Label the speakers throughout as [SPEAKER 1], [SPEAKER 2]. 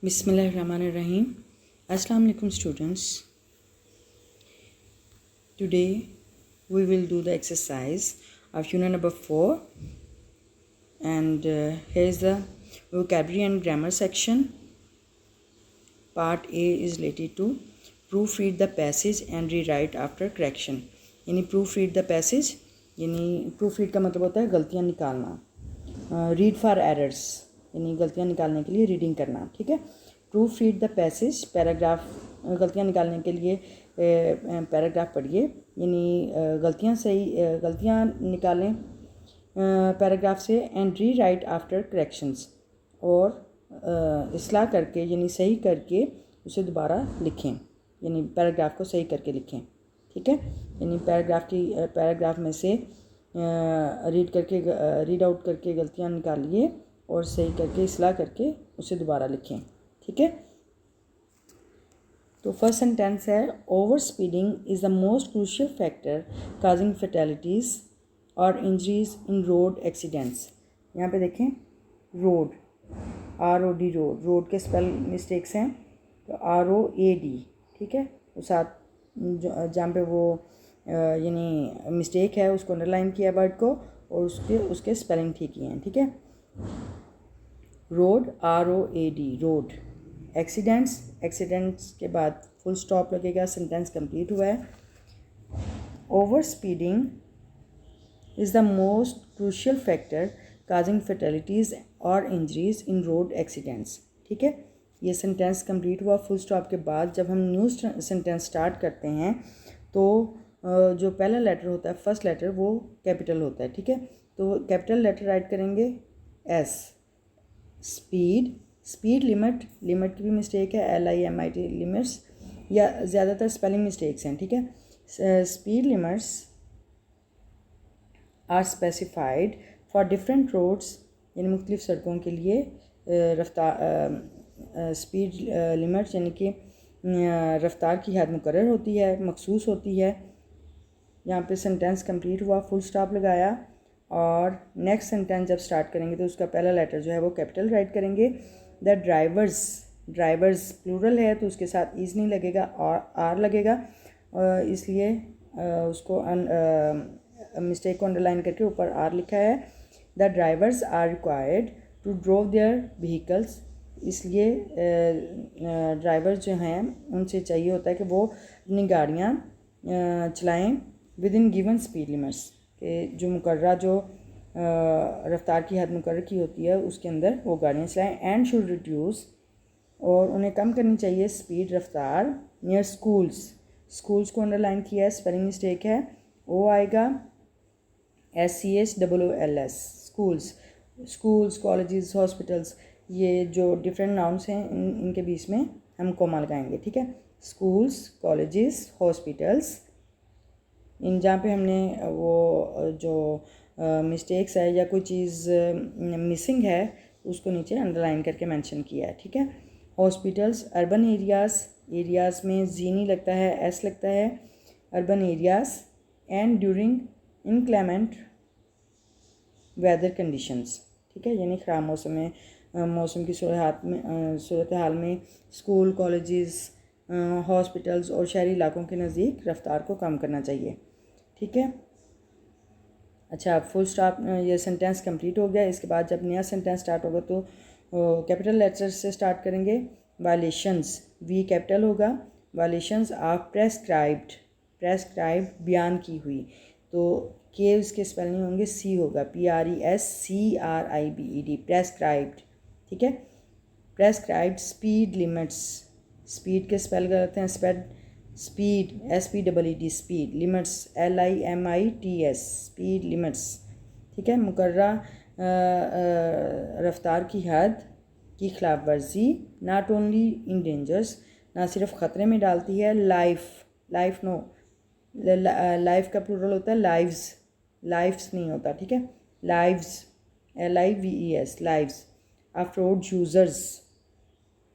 [SPEAKER 1] Bismillahirrahmanirrahim. Assalamu alaikum students. Today we will do the exercise of unit number 4 and here is the vocabulary and grammar section. Part A is related to proofread the passage and rewrite after correction. यानी proofread the passage यानी proofread का मतलब होता है गलतियाँ निकालना. Read for errors यानी गलतियाँ निकालने के लिए रीडिंग करना. ठीक है. Proof read the passage paragraph गलतियाँ निकालने के लिए पैराग्राफ पढ़िए यानी गलतियाँ निकालें पैराग्राफ से and re right after corrections और इस्लाह करके यानी सही करके उसे दोबारा लिखें यानी पैराग्राफ को सही करके लिखें. ठीक है. यानी पैराग्राफ में से रीड आउट करके गलतियाँ निकालिए और सही करके इस्लाह करके उसे दोबारा लिखें. ठीक है. तो फर्स्ट सेंटेंस है over speeding is the most crucial factor causing फैटेलिटीज़ और इंजरीज इन रोड एक्सीडेंट्स. यहाँ पे देखें रोड ROD रोड के स्पेल मिस्टेक्स हैं तो ROAD. ठीक है. तो साथ जहाँ पे वो यानी मिस्टेक है उसको अंडरलाइन किया वर्ड को और उसके स्पेलिंग ठीक किए हैं. ठीक है. Road ROAD road. एक्सीडेंट्स के बाद फुल स्टॉप लगेगा. सेंटेंस कंप्लीट हुआ है. Over speeding is the most crucial factor causing फैटेलिटीज़ और इंजरीज इन रोड एक्सीडेंट्स. ठीक है. ये सेंटेंस कंप्लीट हुआ. फुल स्टॉप के बाद जब हम न्यू सेंटेंस स्टार्ट करते हैं तो जो पहला लेटर होता है फर्स्ट लेटर वो कैपिटल होता है. ठीक है. तो कैपिटल लेटर राइट करेंगे S. स्पीड लिमिट की भी मिस्टेक है LIMIT लिमिट्स या ज़्यादातर स्पेलिंग मिस्टेक्स हैं. ठीक है. Speed limits are specified for different roads यानी मुख्तलिफ सड़कों के लिए रफ्तार स्पीड लिमिट्स यानी कि रफ्तार की हद मुकर्रर होती है मखसूस होती है. यहाँ पे सेंटेंस कंप्लीट हुआ. फुल स्टॉप लगाया और नेक्स्ट सेंटेंस जब स्टार्ट करेंगे तो उसका पहला लेटर जो है वो कैपिटल राइट करेंगे. द ड्राइवर्स प्लूरल है तो उसके साथ इज़ नहीं लगेगा और आर लगेगा इसलिए उसको मिस्टेक को अंडरलाइन करके ऊपर आर लिखा है. The drivers are required to drove their vehicles. इसलिए ड्राइवर्स जो हैं उनसे चाहिए होता है कि वो अपनी गाड़ियाँ चलाएँ with in given speed limits कि जो मुकर्रा जो रफ्तार की हद मुकर्रर की होती है उसके अंदर वो गाड़ियाँ चलाएँ. एंड शुड रिड्यूस और उन्हें कम करनी चाहिए स्पीड रफ्तार नियर स्कूल्स को अंडरलाइन किया है. स्पेलिंग मिस्टेक है. ओ आएगा SCHOOLS स्कूल्स कॉलेजेस हॉस्पिटल्स ये जो डिफरेंट नाउन्स हैं इनके बीच में हम कॉमा लगाएंगे. ठीक है. स्कूल्स कॉलेजेस हॉस्पिटल्स इन जहाँ पे हमने वो जो मिस्टेक्स है या कोई चीज़ मिसिंग है उसको नीचे अंडरलाइन करके मेंशन किया है. ठीक है. हॉस्पिटल्स अर्बन एरियाज़ में जी नहीं लगता है S लगता है. Urban areas and during inclement weather conditions. ठीक है. यानी ख़राब मौसम की सूरत हाल में स्कूल कॉलेजेस हॉस्पिटल्स और शहरी इलाकों के नज़दीक रफ्तार को कम करना चाहिए. ठीक है. अच्छा फुल स्टॉप ये सेंटेंस कंप्लीट हो गया. इसके बाद जब नया सेंटेंस स्टार्ट होगा तो कैपिटल लेटर से स्टार्ट करेंगे. वायलेशंस V कैपिटल होगा. वायलेशंस ऑफ प्रेस्क्राइब्ड बयान की हुई तो के उसके स्पेल नहीं होंगे C होगा PRESCRIBED प्रेस्क्राइब्ड. ठीक है. प्रेस्क्राइब्ड स्पीड लिमिट्स स्पीड के स्पेल करते हैं speed SPEED speed limits LIMITS speed limits. ठीक है. मुकर्रा रफ्तार की हद की खिलाफ वर्जी नॉट ओनली इन डेंजर्स ना सिर्फ ख़तरे में डालती है लाइफ लाइफ का प्लूरल होता है लाइव्स नहीं होता. ठीक है. Lives LIVES lives of road users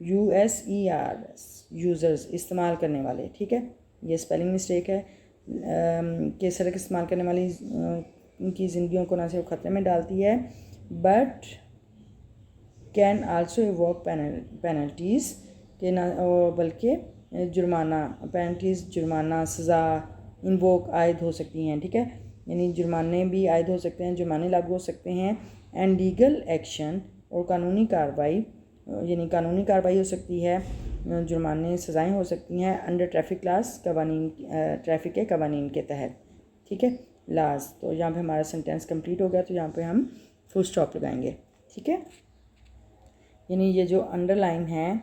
[SPEAKER 1] USERS users इस्तेमाल करने वाले. ठीक है. ये स्पेलिंग मिस्टेक है कि सड़क इस्तेमाल करने वाली उनकी ज़िंदगियों को ना सिर्फ ख़तरे में डालती है but can also evoke penalties के ना, बल्कि जुर्माना, पेनल्टीज़ जुर्माना, सज़ा, इन्वोक आयद हो सकती हैं, ठीक है, यानी जुर्माने भी आयद हो सकते हैं, जुर्माने लागू हो सकते हैं। एंड लीगल एक्शन, और कानूनी कार्रवाई, यानी कानूनी कार्रवाई हो सकती है, जुर्माने सज़ाएँ हो सकती हैं अंडर ट्रैफिक क्लास, कवानीन, ट्रैफिक के कवानीन के तहत, ठीक है, लाज। तो यहाँ पे हमारा सेंटेंस कंप्लीट हो गया, तो यहाँ पे हम फुल स्टॉप लगाएंगे, ठीक है। यानी ये जो अंडरलाइन हैं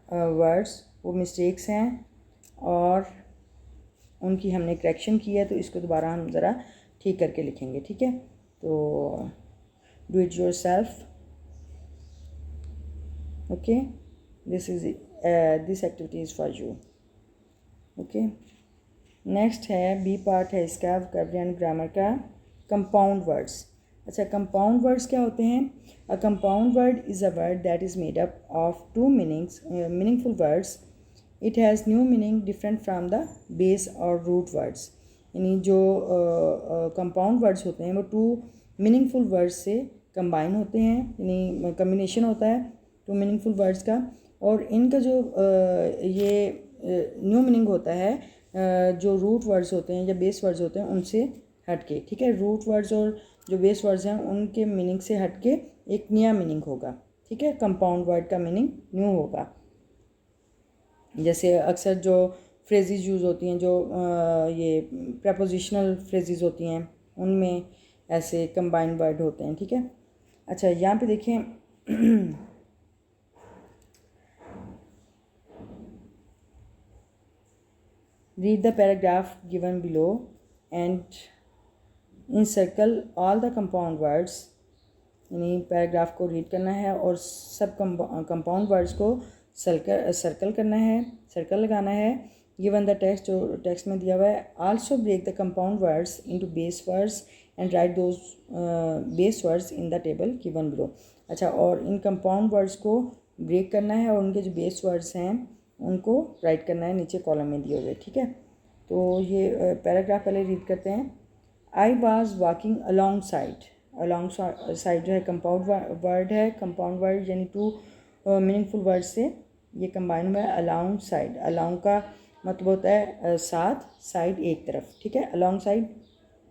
[SPEAKER 1] वर्ड्स वो मिस्टेक्स हैं और उनकी हमने करेक्शन की है, तो इसको दोबारा हम ज़रा ठीक करके लिखेंगे, ठीक है। तो do it yourself, okay, this activity is for you, okay. Next है बी पार्ट है इसका, वोकैबुलरी एंड ग्रामर का, कंपाउंड वर्ड्स। अच्छा, कंपाउंड वर्ड्स क्या होते हैं? A compound word is a word that is made up of two meaningful words. It has new meaning different from the base और root words. यानी जो compound words होते हैं वो टू मीनिंगफुल वर्ड्स से कंबाइन होते हैं, यानी कम्बिनेशन होता है टू मीनिंगफुल वर्ड्स का, और इनका जो ये न्यू मीनिंग होता है जो रूट वर्ड्स होते हैं या बेस वर्ड्स होते हैं उनसे हटके, ठीक है। रूट वर्ड्स और जो बेस वर्ड्स हैं उनके मीनिंग से हटके एक नया मीनिंग होगा, ठीक है। कंपाउंड वर्ड का मीनिंग न्यू होगा। जैसे अक्सर जो फ्रेजेस यूज़ होती हैं, जो ये प्रपोजिशनल फ्रेजेस होती हैं, उनमें ऐसे कंबाइंड वर्ड होते हैं, ठीक है। अच्छा, यहाँ पे देखें read the paragraph given below and encircle all the compound words, यानी पैराग्राफ को रीड करना है और सब कंपाउंड वर्ड्स को सर्कल करना है, सर्कल लगाना है। गिवन द टेक्स्ट, जो टेक्स्ट में दिया हुआ है। Also break the compound words into base words and write those base words in the table given below. अच्छा, और इन कंपाउंड वर्ड्स को ब्रेक करना है और उनके जो बेस वर्ड्स हैं उनको राइट करना है नीचे कॉलम में दिए हुए, ठीक है। तो ये पैराग्राफ पहले रीड करते हैं। I was walking along side जो है कंपाउंड वर्ड है, कंपाउंड वर्ड यानी टू मीनिंगफुल वर्ड से ये कंबाइन हुआ है। अलॉन्ग साइड, अलॉन्ग का मतलब होता है साथ, साइड एक तरफ, ठीक है। अलॉन्ग साइड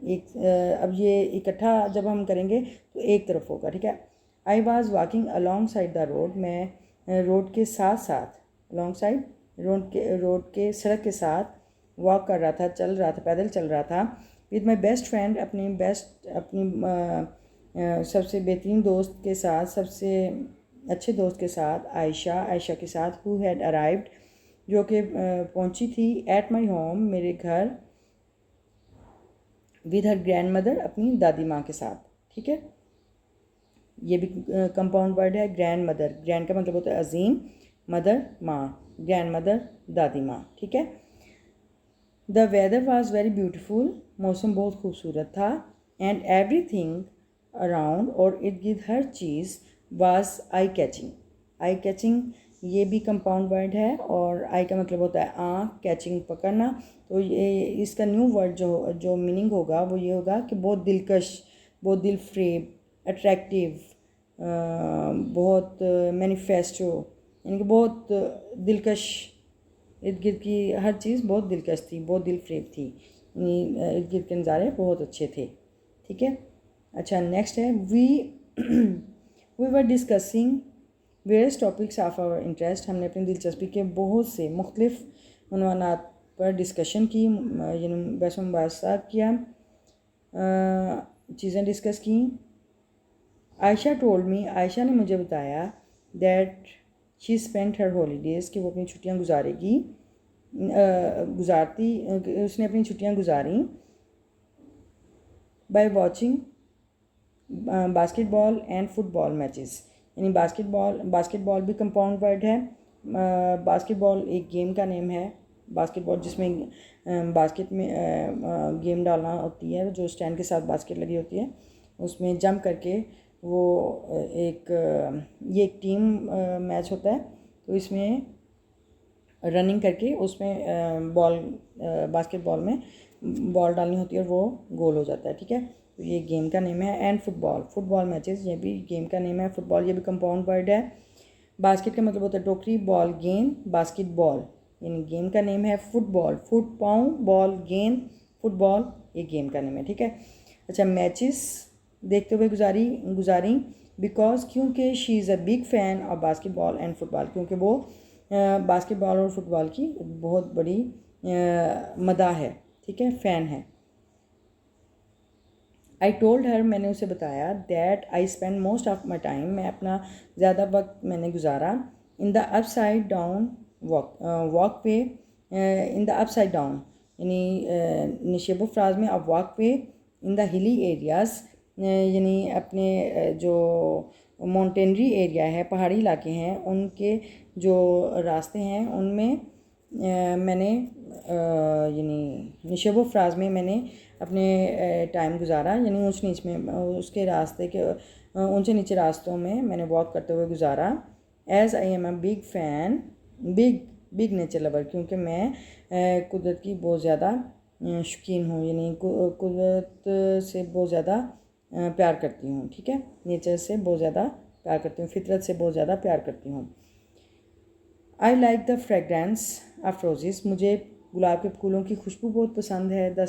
[SPEAKER 1] एक, अब ये इकट्ठा जब हम करेंगे तो एक तरफ होगा, ठीक है। I was walking along side the road, मैं रोड के साथ साथ, अलॉन्ग साइड रोड के सड़क के साथ वॉक कर रहा था, चल रहा था, पैदल चल रहा था। विद माई बेस्ट फ्रेंड, अपनी सबसे बेहतरीन दोस्त के साथ, सबसे अच्छे दोस्त के साथ, आयशा के साथ, हु हैड अराइव्ड, जो कि पहुंची थी, एट माई होम, मेरे घर, विद हर ग्रैंड मदर, अपनी दादी माँ के साथ, ठीक है। ये भी कंपाउंड वर्ड है। ग्रैंड मदर, ग्रैंड का मतलब होता है अजीम, मदर माँ, ग्रैंड मदर दादी माँ, ठीक है। The weather was very beautiful, मौसम बहुत खूबसूरत था। एंड एवरी थिंग अराउंड, और इर्द गिर्द हर चीज़, was eye catching, eye catching ये भी कंपाउंड वर्ड है और आई का मतलब होता है आँख, कैचिंग पकड़ना। तो ये इसका न्यू वर्ड जो मीनिंग होगा वो ये होगा कि बहुत दिलकश, बहुत दिल फ्रेब, अट्रैक्टिव, बहुत मैनिफेस्टो, यानी कि बहुत दिलकश, इर्द गिर्द की हर चीज़ बहुत दिलकश थी, बहुत दिल फ्रेब थी, यानी इर्द गिर्द के नज़ारे बहुत अच्छे थे, ठीक है। अच्छा, नेक्स्ट है we were discussing various topics of our interest, हमने अपनी दिलचस्पी के बहुत से मुख्तलिफ उन्वानात पर डिस्कशन की, यानी बहस मुबाहसा किया, चीज़ें डिस्कस की। आयशा टोल्ड मी, आयशा ने मुझे बताया, that she spent her holidays, कि वो अपनी छुट्टियाँ उसने अपनी छुट्टियाँ गुजारी, by watching basketball and football matches, यानी बास्केटबॉल भी कंपाउंड वर्ड है। बास्केटबॉल एक गेम का नेम है, बास्केटबॉल जिसमें बास्केट में गेम डालना होती है, जो स्टैंड के साथ बास्केट लगी होती है, उसमें जंप करके वो ये एक टीम मैच होता है। तो इसमें रनिंग करके उसमें बास्केटबॉल में बॉल डालनी होती है और वो गोल हो जाता है, ठीक है। तो ये गेम का नेम है। एंड फुटबॉल, फुटबॉल मैचेस, ये भी गेम का नेम है। फुटबॉल ये भी कंपाउंड वर्ड है। बास्केट का मतलब होता है टोकरी, बॉल गेंद, बास्केट बॉल, यानी गेम का नेम है फुटबॉल। फुट पाँव, बॉल गेंद, फुटबॉल ये गेम का नेम है, ठीक है। अच्छा, मैचेस देखते हुए गुजारी बिकॉज, क्योंकि she is a big fan of basketball and football, क्योंकि वो बास्केटबॉल और फुटबॉल की बहुत बड़ी मदा है, ठीक है, फ़ैन है। आई टोल्ड हर, मैंने उसे बताया, that I spend most of my time, मैं अपना ज़्यादा वक्त मैंने गुजारा, in the upside down walk way, in the upside down यानी निशेबो फ्राज में, अब walk way in the hilly areas, यानी अपने जो माउंटेनरी एरिया है, पहाड़ी इलाके हैं, उनके जो रास्ते हैं उनमें मैंने यानी निशेबो फ्राज में मैंने अपने टाइम गुजारा, यानी ऊंच नीच में उसके रास्ते के ऊंचे नीचे रास्तों में मैंने वॉक करते हुए गुजारा। As I am a big fan, big nature lover, क्योंकि मैं कुदरत की बहुत ज़्यादा शौकीन हूँ, यानी कुदरत से बहुत ज़्यादा प्यार करती हूँ, ठीक है, नेचर से बहुत ज़्यादा प्यार करती हूँ, फितरत से बहुत ज़्यादा प्यार करती हूँ। I like the fragrance of roses, मुझे गुलाब के फूलों की खुशबू बहुत पसंद है। The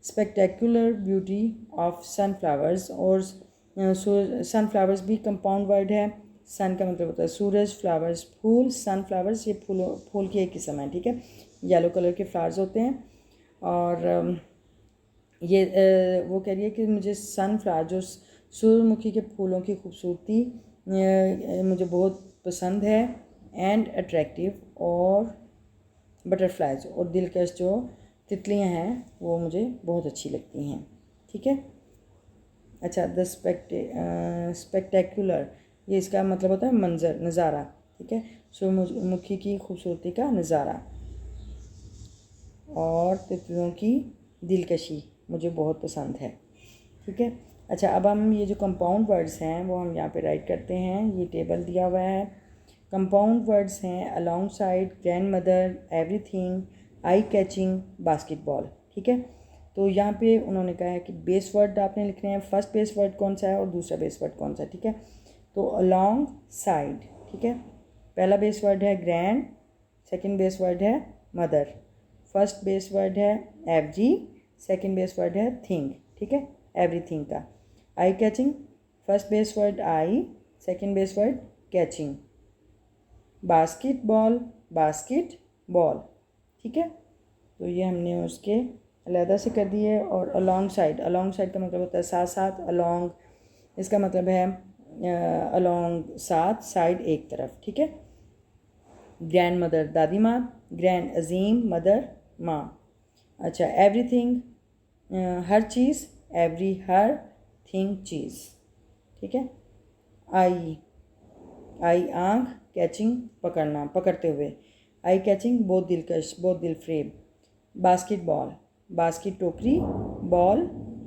[SPEAKER 1] spectacular beauty of sunflowers, और सनफ्लावर्स भी कंपाउंड वर्ड है। सन का मतलब होता है सूरज, फ्लावर्स फूल, सनफ्लावर्स ये फूल की एक किस्म है, ठीक है, येलो कलर के फ्लावर्स होते हैं। और ये वो कह रही है कि मुझे सनफ्लावर जो सूरजमुखी के फूलों की खूबसूरती मुझे बहुत पसंद है। एंड अट्रैक्टिव, और बटरफ्लाइज और दिलकश जो तितलियां हैं वो मुझे बहुत अच्छी लगती हैं, ठीक है। अच्छा, द स्पेक्टेकुलर, ये इसका मतलब होता है मंजर, नज़ारा, ठीक है, सूरजमुखी की खूबसूरती का नज़ारा और तितलियों की दिलकशी मुझे बहुत पसंद है, ठीक है। अच्छा, अब हम ये जो कंपाउंड वर्ड्स हैं वो हम यहाँ पे राइट करते हैं। ये टेबल दिया हुआ है। कंपाउंड वर्ड्स हैं along side, grand mother, everything, eye catching, basketball, ठीक है। तो यहाँ पे उन्होंने कहा है कि बेस वर्ड आपने लिखने हैं। फर्स्ट बेस वर्ड कौन सा है और दूसरा बेस वर्ड कौन सा है, ठीक है। तो अलॉन्ग साइड, ठीक है, पहला बेस वर्ड है ग्रैंड, सेकेंड बेस वर्ड है मदर, फर्स्ट बेस वर्ड है एवरी, सेकेंड बेस वर्ड है थिंग, ठीक है, एवरीथिंग का। Eye catching, first base word I, second base word catching. Basketball, basket ball, ठीक है। तो ये हमने उसके अलहदा से कर दिए। और अलॉन्ग साइड का मतलब होता है साथ साथ, अलॉन्ग इसका मतलब है अलॉन्ग साथ, साइड एक तरफ, ठीक है। ग्रैंड मदर दादी माँ, ग्रैंड अजीम मदर माँ। अच्छा, एवरीथिंग हर चीज़, एवरी हर थिंग चीज़, ठीक है। आई आँख, कैचिंग पकड़ना, पकड़ते हुए, आई कैचिंग बहुत दिलकश, बहुत दिलफ्रेब। बास्केटबॉल, बास्केट टोकरी, बॉल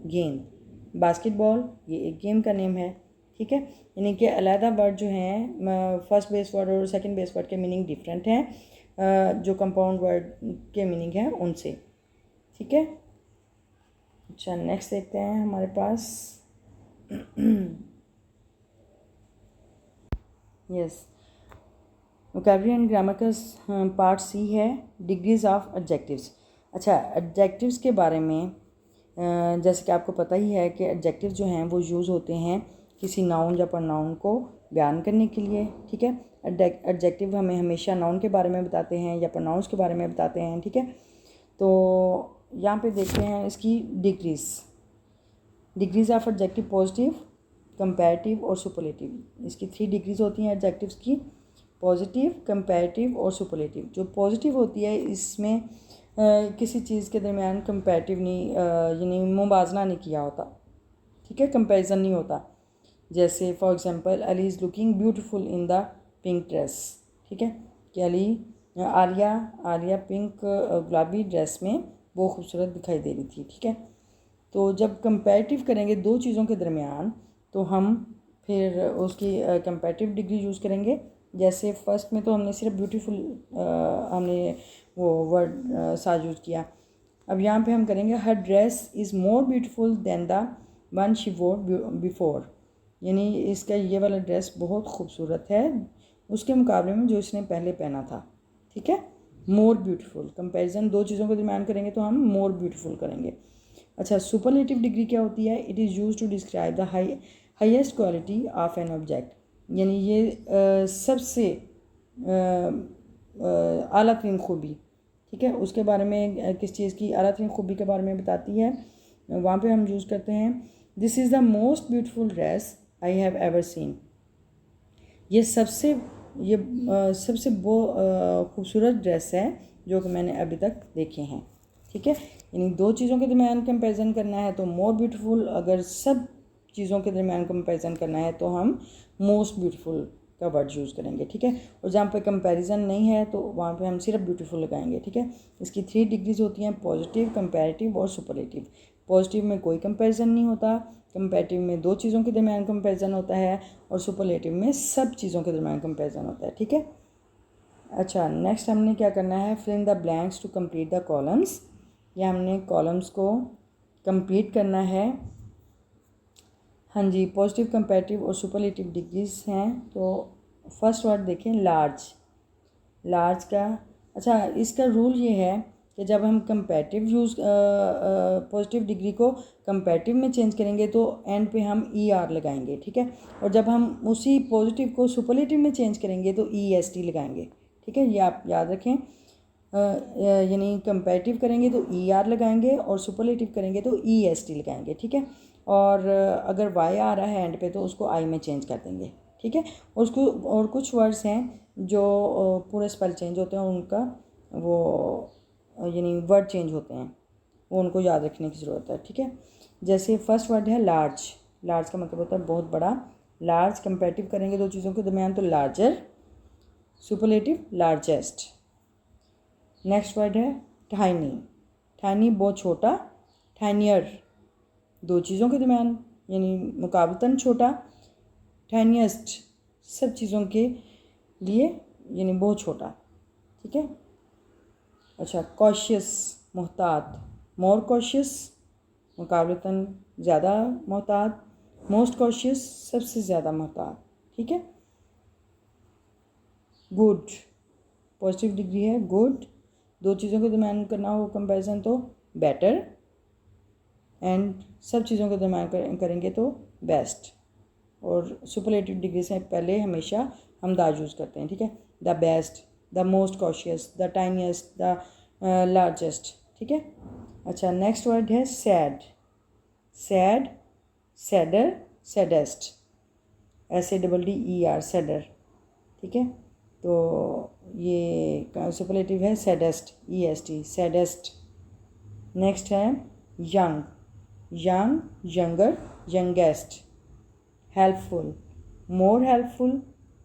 [SPEAKER 1] गेंद। बास्केटबॉल ये एक गेम का नेम है, ठीक है। यानी कि अलहदा वर्ड जो हैं फर्स्ट बेस वर्ड और सेकंड बेस वर्ड के मीनिंग डिफरेंट हैं जो कंपाउंड वर्ड के मीनिंग हैं उनसे, ठीक है। अच्छा, नेक्स्ट देखते हैं हमारे पास यस, वोकैबुलरी एंड ग्रामर का पार्ट सी है, डिग्रीज ऑफ एडजेक्टिव्स। अच्छा, एडजेक्टिव्स के बारे में जैसे कि आपको पता ही है कि एडजेक्टिव जो हैं वो यूज़ होते हैं किसी नाउन या प्रोनाउन को बयान करने के लिए, ठीक है। एडजेक्टिव हमें हमेशा नाउन के बारे में बताते हैं या प्रोनाउंस के बारे में बताते हैं, ठीक है। तो यहाँ पे देखते हैं इसकी degrees of adjective, positive, comparative और सुपरलेटिव। इसकी 3 डिग्रीज होती हैं एडजेक्टिव्स की, पॉजिटिव, कंपैरेटिव और सुपरलेटिव। जो पॉजिटिव होती है इसमें किसी चीज़ के दरमियान कंपैरेटिव नहीं, यानी मुवाजना नहीं किया होता, ठीक है, कंपैरिजन नहीं होता। जैसे for example, Ali is looking beautiful in the pink dress, ठीक है, कि आलिया पिंक गुलाबी ड्रेस में वो खूबसूरत दिखाई दे रही थी, ठीक है। तो जब कंपैरेटिव करेंगे दो चीज़ों के दरमियान तो हम फिर उसकी कंपैरेटिव डिग्री यूज़ करेंगे। जैसे फर्स्ट में तो हमने सिर्फ ब्यूटीफुल हमने वो वर्ड सा यूज़ किया। अब यहाँ पे हम करेंगे her dress is more beautiful than the one she wore before, यानी इसका ये वाला ड्रेस बहुत खूबसूरत है उसके मुकाबले में जो इसने पहले पहना था, ठीक है। मोर ब्यूटीफुल, कंपैरिजन दो चीज़ों के दरमियान करेंगे तो हम मोर ब्यूटीफुल करेंगे। अच्छा, सुपरलेटिव डिग्री क्या होती है? It is use to describe the highest quality of an object, यानी ये सबसे आला तरीन खूबी, ठीक है, उसके बारे में किस चीज़ की आला तरीन खूबी के बारे में बताती है। वहाँ पे हम यूज़ करते हैं this is the most beautiful dress I have ever seen, ये सबसे खूबसूरत ड्रेस है जो कि मैंने अभी तक देखे हैं, ठीक है। यानी दो चीज़ों के दरमियान कंपैरिजन करना है तो मोर ब्यूटीफुल, अगर सब चीज़ों के दरमियान कंपैरिजन करना है तो हम मोस्ट ब्यूटीफुल का वर्ड यूज़ करेंगे, ठीक है। और जहाँ पे कंपैरिजन नहीं है तो वहाँ पे हम सिर्फ ब्यूटीफुल लगाएंगे, ठीक है। इसकी 3 डिग्रीज होती हैं, पॉजिटिव, कंपैरेटिव और सुपरलेटिव। पॉजिटिव में कोई कंपैरिजन नहीं होता, कंपैरेटिव में दो चीज़ों के दरमियान कंपैरिजन होता है और सुपरलेटिव में सब चीज़ों के दरमियान कंपैरिजन होता है, ठीक है। अच्छा, नेक्स्ट हमने क्या करना है, fill in the blanks to complete the columns, या हमने कॉलम्स को कंप्लीट करना है। हाँ जी, पॉजिटिव, कंपैरेटिव और सुपरलेटिव डिग्रीज हैं। तो फर्स्ट वर्ड देखें, लार्ज। लार्ज का, अच्छा, इसका रूल ये है कि जब हम कंपैरेटिव पॉजिटिव डिग्री को कंपैरेटिव में चेंज करेंगे तो एंड पे हम ER लगाएंगे, ठीक है। और जब हम उसी पॉजिटिव को सुपरलेटिव में चेंज करेंगे तो EST लगाएंगे, ठीक है। ये आप याद रखें, यानी कंपैरेटिव करेंगे तो ER लगाएंगे और सुपरलेटिव करेंगे तो EST लगाएंगे, ठीक है। और अगर Y आ रहा है एंड पे तो उसको I में चेंज कर देंगे, ठीक है। और उसको, और कुछ वर्ड्स हैं जो पूरे स्पेल चेंज होते हैं, उनका वो यानी वर्ड चेंज होते हैं, वो उनको याद रखने की ज़रूरत है, ठीक है। जैसे फर्स्ट वर्ड है लार्ज। लार्ज का मतलब होता है बहुत बड़ा। लार्ज कंपैरेटिव करेंगे दो चीज़ों के दरमियान तो larger, superlative largest. Next word है टाइनी। टाइनी बहुत छोटा, टाइनियर दो चीज़ों के दरमियान यानी मुकाबलतन छोटा, टाइनिएस्ट सब चीज़ों के लिए यानी बहुत छोटा, ठीक है। अच्छा, कॉशियस मोहतात, मोर कॉशियस मुकाबलतन ज़्यादा मोहतात, मोस्ट कॉशियस सबसे ज़्यादा मोहतात, ठीक है। गुड, पॉजिटिव डिग्री है गुड, दो चीज़ों के दरमियान करना हो कंपैरिजन तो बेटर, एंड सब चीज़ों के दरमियान करेंगे तो बेस्ट। और सुपरलेटिव डिग्री से पहले हमेशा हम द यूज़ करते हैं, ठीक है। The best, the most cautious, the tiniest, the largest, ठीक है। अच्छा, नेक्स्ट वर्ड है sad. Sad, sadder, saddest, SADDER, sadder, ठीक है। तो ये सुपरलेटिव है सैडेस्ट, EST, सैडेस्ट। नेक्स्ट है young. Young, younger, youngest. Helpful, more helpful,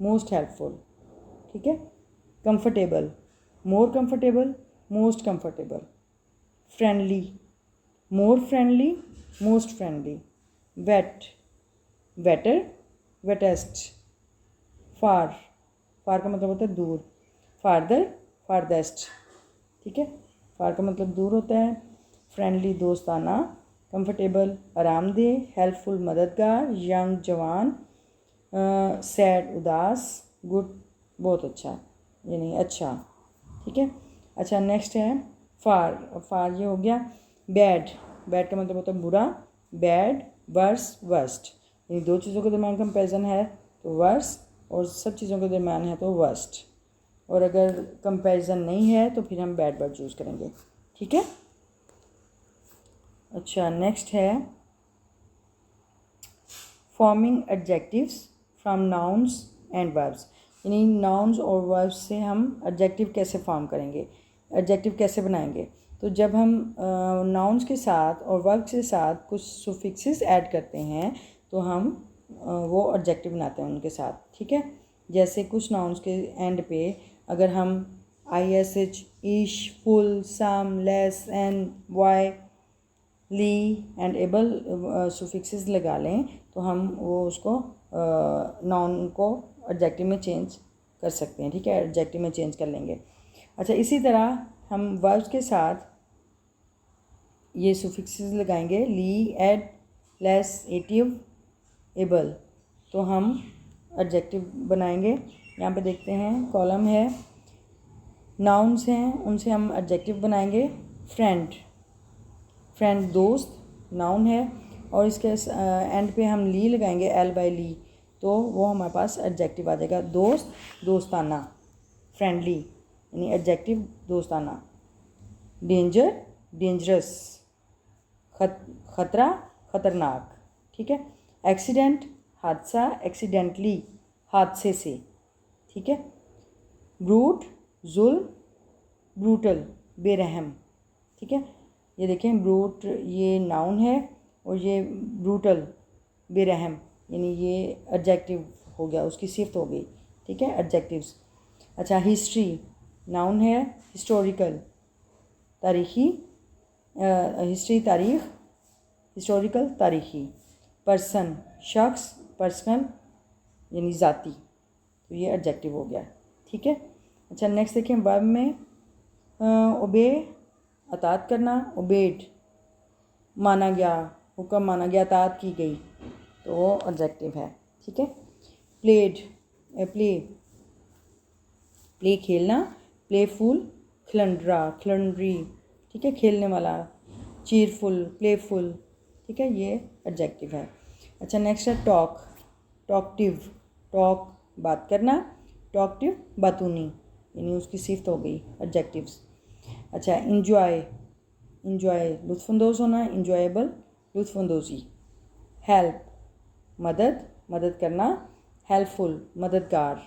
[SPEAKER 1] most helpful, ठीक है। Comfortable, more comfortable, most comfortable. Friendly, more friendly, most friendly. Wet, wetter, wettest. Far, far का मतलब होता है दूर, फारदर, फारदेस्ट, ठीक है। फार का मतलब दूर होता है। फ्रेंडली दोस्ताना, कंफर्टेबल आरामदेह, हेल्पफुल मददगार, यंग जवान, सैड उदास, गुड बहुत अच्छा यानी अच्छा, ठीक है। अच्छा, नेक्स्ट है फार। फार ये हो गया बैड। बैड का मतलब होता है बुरा, बैड, वर्स, वर्स्ट, यानी दो चीज़ों के दरमियान कंपैरिजन है तो वर्स, और सब चीज़ों के दरमियान है तो वर्स्ट। और अगर कंपैरिजन नहीं है तो फिर हम बैड वर्ड यूज़ करेंगे, ठीक है। अच्छा, नेक्स्ट है forming adjectives from nouns and verbs, यानी नाउन्स और वर्ब्स से हम एडजेक्टिव कैसे फॉर्म करेंगे, एडजेक्टिव कैसे बनाएंगे। तो जब हम नाउन्स के साथ और वर्ब्स के साथ कुछ सुफिक्सेस ऐड करते हैं तो हम वो एडजेक्टिव बनाते हैं उनके साथ, ठीक है। जैसे कुछ नाउन्स के एंड पे अगर हम ISH, ish, ful, some, less, and, y, ly and able suffixes लगा लें तो हम वो उसको नाउन को एडजेक्टिव में चेंज कर सकते हैं, ठीक है, एडजेक्टिव में चेंज कर लेंगे। अच्छा, इसी तरह हम वर्ब्स के साथ ये सुफिक्सेस लगाएंगे, ली, एड, लेस एटिव एबल, तो हम एडजेक्टिव बनाएंगे। यहाँ पे देखते हैं कॉलम है, नाउन्स हैं उनसे हम एडजेक्टिव बनाएंगे। फ्रेंड, फ्रेंड दोस्त नाउन है, और इसके एंड पे हम ली लगाएंगे, एल बाई ली, तो वो हमारे पास एडजेक्टिव आ जाएगा। दोस्त दोस्ताना, फ्रेंडली यानी एडजेक्टिव दोस्ताना। डेंजर डेंजरस, खतरा खतरनाक, ठीक है। एक्सीडेंट हादसा, एक्सीडेंटली हादसे से, ठीक है। ब्रूट जुल्म, ब्रूटल बेरहम, ठीक है। ये देखें ब्रूट ये नाउन है और ये ब्रूटल बेरहम यानी ये एडजेक्टिव हो गया, उसकी सिफ्त हो गई, ठीक है, एडजेक्टिव्स। अच्छा हिस्ट्री नाउन है, हिस्टोरिकल तारीख़ी, हिस्ट्री तारीख़, हिस्टोरिकल तारीख़ी। पर्सन शख्स, पर्सनल यानी ज़ाती, तो ये एडजेक्टिव हो गया, ठीक है। अच्छा नेक्स्ट देखें वर्ब में ओबे अतात करना, ओबेड माना गया, हुक्म माना गया, अतात की गई, तो वो एडजेक्टिव है, ठीक है। प्लेड प्ले, प्ले खेलना, प्लेफुल खिलंड्रा खिलंड्री, ठीक है, खेलने वाला। चीरफुल प्लेफुल, ठीक है, ये एडजेक्टिव है। अच्छा नेक्स्ट है टॉक, टॉकटिव टॉक बात करना, टॉकटिव बातूनी यानी उसकी सिफ्त हो गई, एडजेक्टिव्स। अच्छा इंजॉय, इंजॉय लुत्फ़अंदोज़ होना, इंजॉयबल लुत्फ़अंदोज़ी। हेल्प मदद, मदद करना, हेल्पफुल मददगार।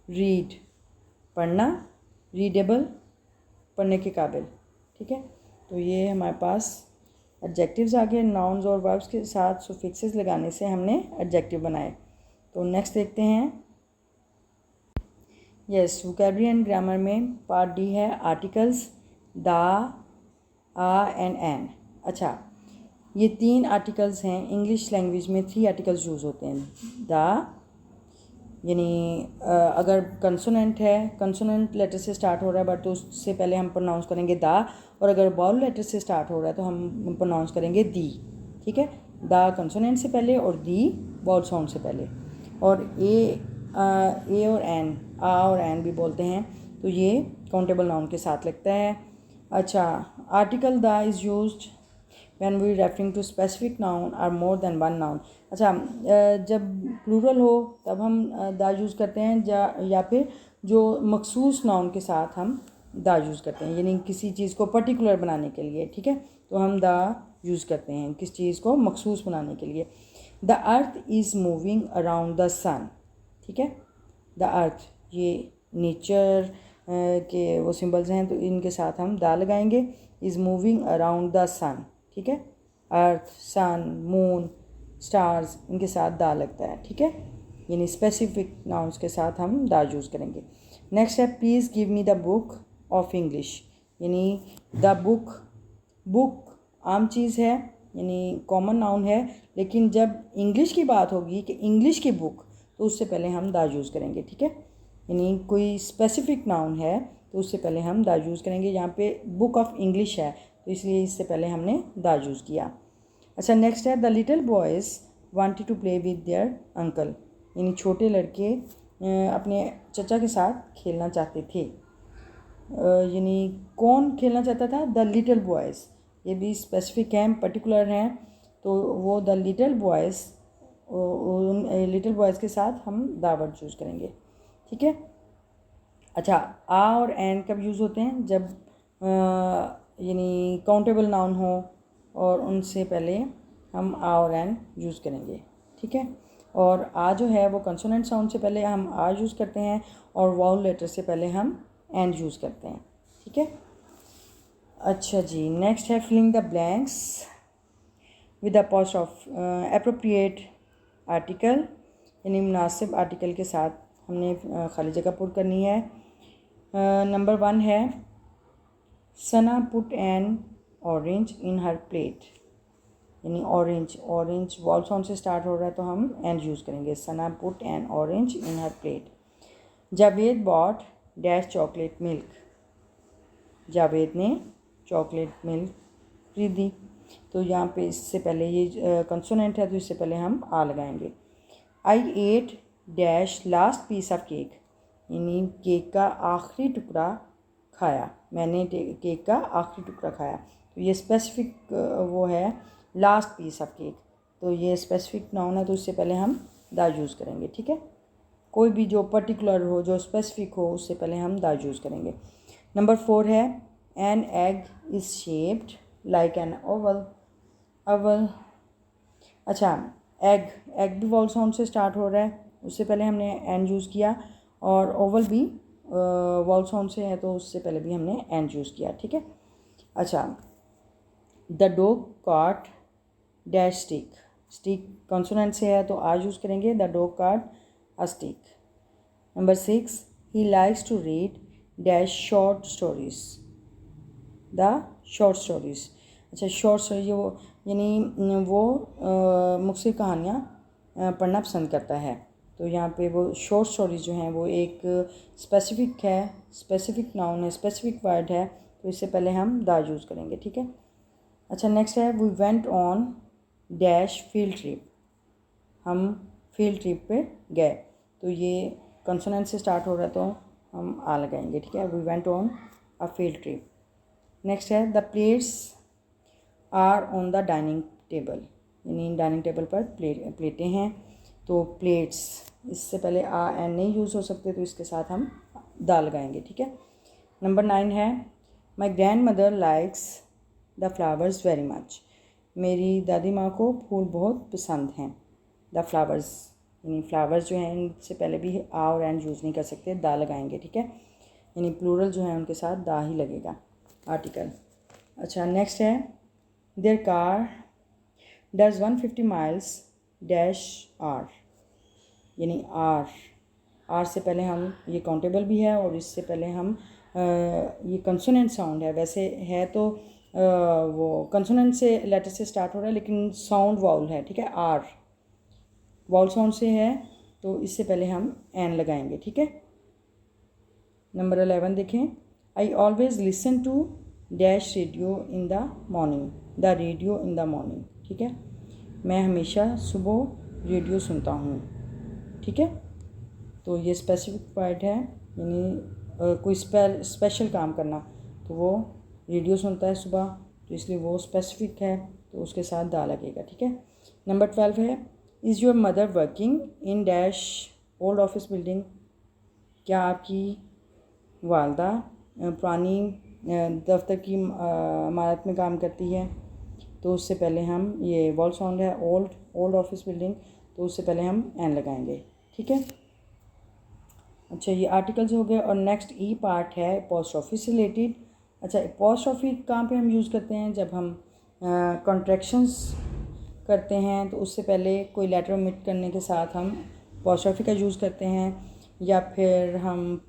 [SPEAKER 1] रीड पढ़ना, रीडेबल पढ़ने के काबिल, ठीक है। तो ये हमारे पास एडजेक्टिव्स आ गए, नाउन्स और वर्ब्स के साथ सुफिक्सेस लगाने से हमने एडजेक्टिव बनाए। तो नेक्स्ट देखते हैं, यस वोकैबुलरी एंड ग्रामर में पार्ट डी है आर्टिकल्स, दा, आ एंड एन। अच्छा ये 3 आर्टिकल्स हैं, इंग्लिश लैंग्वेज में 3 आर्टिकल्स यूज़ होते हैं। दा यानी अगर कंसोनेंट है, कंसोनेंट लेटर से स्टार्ट हो रहा है बट तो उससे पहले हम प्रोनाउंस करेंगे दा, और अगर बाउल लेटर से स्टार्ट हो रहा है तो हम प्रोनाउंस करेंगे दी, ठीक है। दा कंसोनेंट से पहले और दी बाउल साउंड से पहले। और ए और एन, आ और एन भी बोलते हैं, तो ये काउंटेबल नाउन के साथ लगता है। अच्छा आर्टिकल दा is used when we referring to specific noun or more than one noun। अच्छा जब प्लूरल हो तब हम दा यूज़ करते हैं, या फिर जो मखसूस नाउन के साथ हम दा यूज़ करते हैं, यानी किसी चीज़ को पर्टिकुलर बनाने के लिए, ठीक है, तो हम दा यूज़ करते हैं किस चीज़ को मखसूस बनाने के लिए। The earth is moving around the sun, ठीक है। द अर्थ ये नेचर के वो सिंबल्स हैं, तो इनके साथ हम दा लगाएंगे। Is moving around the sun, ठीक है। अर्थ, सन, मून, स्टार्स इनके साथ दा लगता है, ठीक है, यानी स्पेसिफिक नाउन्स के साथ हम दा यूज़ करेंगे। नेक्स्ट है please give me the book of English, यानी द बुक, बुक आम चीज़ है यानी कॉमन नाउन है, लेकिन जब इंग्लिश की बात होगी कि इंग्लिश की बुक, तो उससे पहले हम दा यूज़ करेंगे, ठीक है। यानी कोई स्पेसिफिक नाउन है तो उससे पहले हम दा यूज़ करेंगे। यहाँ पे बुक ऑफ इंग्लिश है तो इसलिए इससे पहले हमने दा यूज़ किया। अच्छा नेक्स्ट है the little boys wanted to play with their uncle, यानी छोटे लड़के अपने चचा के साथ खेलना चाहते थे। यानी कौन खेलना चाहता था? द लिटिल बॉयज़, ये भी स्पेसिफिक हैं, पर्टिकुलर हैं, तो वो द लिटिल बॉयज़, उन लिटिल बॉयज़ के साथ हम दा वर्ड यूज़ करेंगे, ठीक है। अच्छा आ और एन कब यूज़ होते हैं? जब यानी काउंटेबल नाउन हो और उनसे पहले हम आ और एन यूज़ करेंगे, ठीक है। और आ जो है वो कंसोनेंट साउंड से पहले हम आ यूज़ करते हैं और वाउल लेटर से पहले हम एन यूज़ करते हैं, ठीक है। अच्छा जी नेक्स्ट है filling the blanks with the post of appropriate article, यानी मुनासिब आर्टिकल के साथ हमने खाली जगह पुर करनी है। नंबर 1 है Sana put an orange in her plate, यानी ऑरेंज, ऑरेंज वॉल साउंड से स्टार्ट हो रहा है तो हम एन यूज़ करेंगे। Sana put an orange in her plate. Javed bought dash chocolate milk, Javed ने चॉकलेट मिल्क खरीदी। तो यहाँ पे इससे पहले ये कंसोनेंट है तो इससे पहले हम आ लगाएंगे। I ate dash last piece of cake, यानी केक का आखिरी टुकड़ा खाया, मैंने केक का आखिरी टुकड़ा खाया। तो ये स्पेसिफिक वो है लास्ट पीस ऑफ केक, तो ये स्पेसिफिक नाउन है तो इससे पहले हम द यूज़ करेंगे, ठीक है। कोई भी जो पर्टिकुलर हो, जो स्पेसिफिक हो, उससे पहले हम द यूज़ करेंगे। नंबर 4 है an egg is shaped like an Oval. Oval, अच्छा, एग भी वॉल साउंड से स्टार्ट हो रहा है, उससे पहले हमने एन यूज़ किया, और ओवल भी वॉल साउंड से है तो उससे पहले भी हमने एन यूज़ किया, ठीक है। अच्छा, the dog caught dash stick, stick consonant से है तो आज यूज़ करेंगे, the dog caught a stick. Number 6, he likes to read dash short stories, the short stories. अच्छा, शॉर्ट स्टोरी वो यानी वो मुख्तलिफ कहानियाँ पढ़ना पसंद करता है, तो यहाँ पे वो शॉर्ट स्टोरीज जो हैं वो एक स्पेसिफिक है, स्पेसिफिक नाउन है, स्पेसिफिक वर्ड है, तो इससे पहले हम द यूज़ करेंगे, ठीक है। अच्छा, नेक्स्ट है we went on dash field trip, हम फील्ड ट्रिप पे गए, तो ये कंसोनेंट से स्टार्ट हो रहा है तो हम आ लगाएंगे, ठीक है। We went on a field trip. Next है the plates are on the dining table, यानी डाइनिंग टेबल पर प्लेटें हैं, तो प्लेट्स इससे पहले आ एन नहीं यूज़ हो सकते तो इसके साथ हम द लगाएंगे, ठीक है। नंबर 9 है my grand mother likes the flowers very much, मेरी दादी माँ को फूल बहुत पसंद हैं। द फ्लावर्स यानी फ्लावर्स जो हैं इनसे पहले भी आ और एन यूज़ नहीं कर सकते, दा लगाएंगे, ठीक है, यानी प्लूरल जो है उनके साथ दा ही लगेगा, आर्टिकल। अच्छा, नेक्स्ट है their car does 150 miles dash R, यानी आर से पहले हम ये काउंटेबल भी है और इससे पहले हम ये कंसोनेंट साउंड है, वैसे है तो वो कंसोनेंट से लेटर से स्टार्ट हो रहा है लेकिन साउंड वाउल है, ठीक है। आर वाउल साउंड से है तो इससे पहले हम एन लगाएंगे, ठीक है। नंबर 11 देखें, I always listen to dash radio in the morning, the radio in the morning, ठीक है, मैं हमेशा सुबह रेडियो सुनता हूँ, ठीक है। तो ये स्पेसिफिक वर्ड है, यानी कोई स्पेशल काम करना, तो वो रेडियो सुनता है सुबह, तो इसलिए वो स्पेसिफिक है तो उसके साथ दा लगेगा, ठीक है। नंबर 12 है is your mother working in dash old office building, क्या आपकी वालदा पुरानी दफ्तर की इमारत में काम करती है, तो उससे पहले हम ये वॉल साउंड है ओल्ड ऑफिस बिल्डिंग, तो उससे पहले हम एन लगाएंगे, ठीक है। अच्छा, ये आर्टिकल्स हो गए और नेक्स्ट ई पार्ट है पोस्ट ऑफिस रिलेटेड। अच्छा, पोस्ट ऑफिस कहाँ पे हम यूज़ करते हैं, जब हम कॉन्ट्रैक्शंस करते हैं तो उससे पहले कोई लेटर ओमिट करने के साथ हम पोस्ट ऑफिस का यूज़ करते हैं, या फिर हम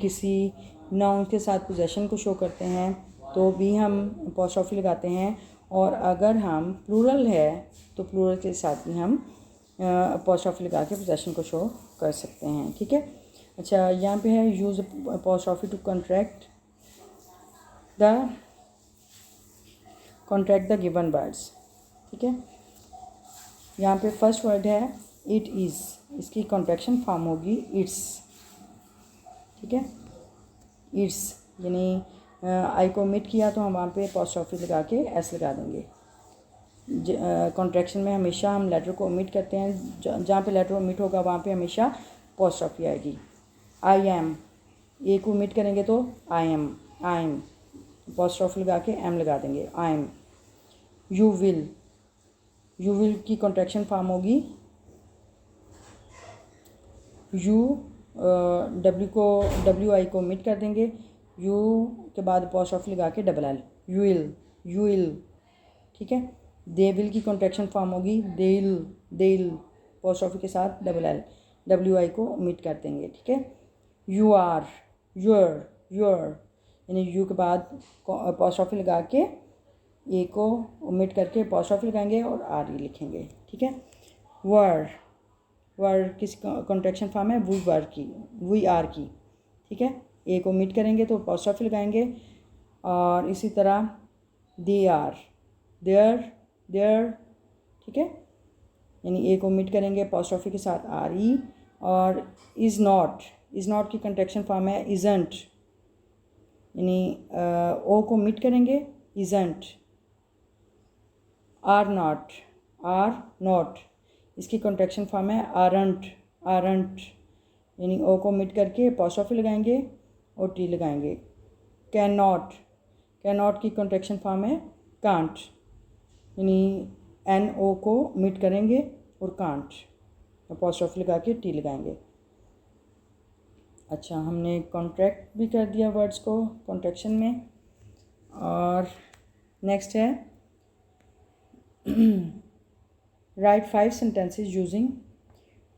[SPEAKER 1] किसी नाउन के साथ पोजेशन को शो करते हैं तो भी हम पोस्ट ऑफिस लगाते हैं, और अगर हम प्लूरल है तो प्लूरल के साथ भी हम पोस्ट ऑफिस लगा के पोजेशन को शो कर सकते हैं, ठीक है। अच्छा, यहाँ पे है use post office to contract the given words, ठीक है। यहाँ पे फर्स्ट वर्ड है इट इज़, इसकी कॉन्ट्रैक्शन फॉर्म होगी इट्स, ठीक है। इट्स यानी आई को ओमिट किया तो हम वहाँ पे पोस्ट ऑफिस लगा के एस लगा देंगे। कॉन्ट्रैक्शन में हमेशा हम लेटर को ओमिट करते हैं, जहाँ पे लेटर ओमिट होगा वहाँ पे हमेशा पोस्ट ऑफिस आएगी। आई एम, ए को ओमिट करेंगे तो आई एम पोस्ट ऑफिस लगा के एम लगा देंगे, आई एम। यू विल की कॉन्ट्रैक्शन फॉर्म होगी यू, डब्ल्यू आई को ओमिट कर देंगे, यू के बाद पोस्ट ऑफिस लगा के डबल एल, यू विल, ठीक है। दे विल की कॉन्ट्रैक्शन फॉर्म होगी देल पोस्ट ऑफिस के साथ डबल एल, डब्ल्यू आई को ओमिट कर देंगे, ठीक है। यू आर, योर यानी यू के बाद पोस्ट ऑफिस लगा के ए को ओमिट करके पोस्ट ऑफिस लगाएंगे और आर ई लिखेंगे, ठीक है। वर किस कॉन्ट्रैक्शन फॉर्म है, वी आर की, ठीक है। ए को ओमिट करेंगे तो पोस्ट ऑफिस लगाएंगे, और इसी तरह दे आर, देयर, ठीक है, यानी ए को ओमिट करेंगे अपॉस्ट्रोफी के साथ आर ई, और इज़ नॉट की कंट्रैक्शन फॉर्म है इज़ंट, यानी ओ को ओमिट करेंगे इज़ंट, आर नॉट, इसकी कंट्रैक्शन फॉर्म है आरंट, यानी ओ को ओमिट करके अपॉस्ट्रोफी लगाएंगे और टी लगाएंगे। कैन नॉट की कंट्रैक्शन फॉर्म है कांट, यानी एन ओ को ओमिट करेंगे और कांट, अपॉस्ट्रोफी लगा के टी लगाएंगे। अच्छा, हमने कॉन्ट्रैक्ट भी कर दिया वर्ड्स को कॉन्ट्रैक्शन में। और नेक्स्ट है write 5 sentences using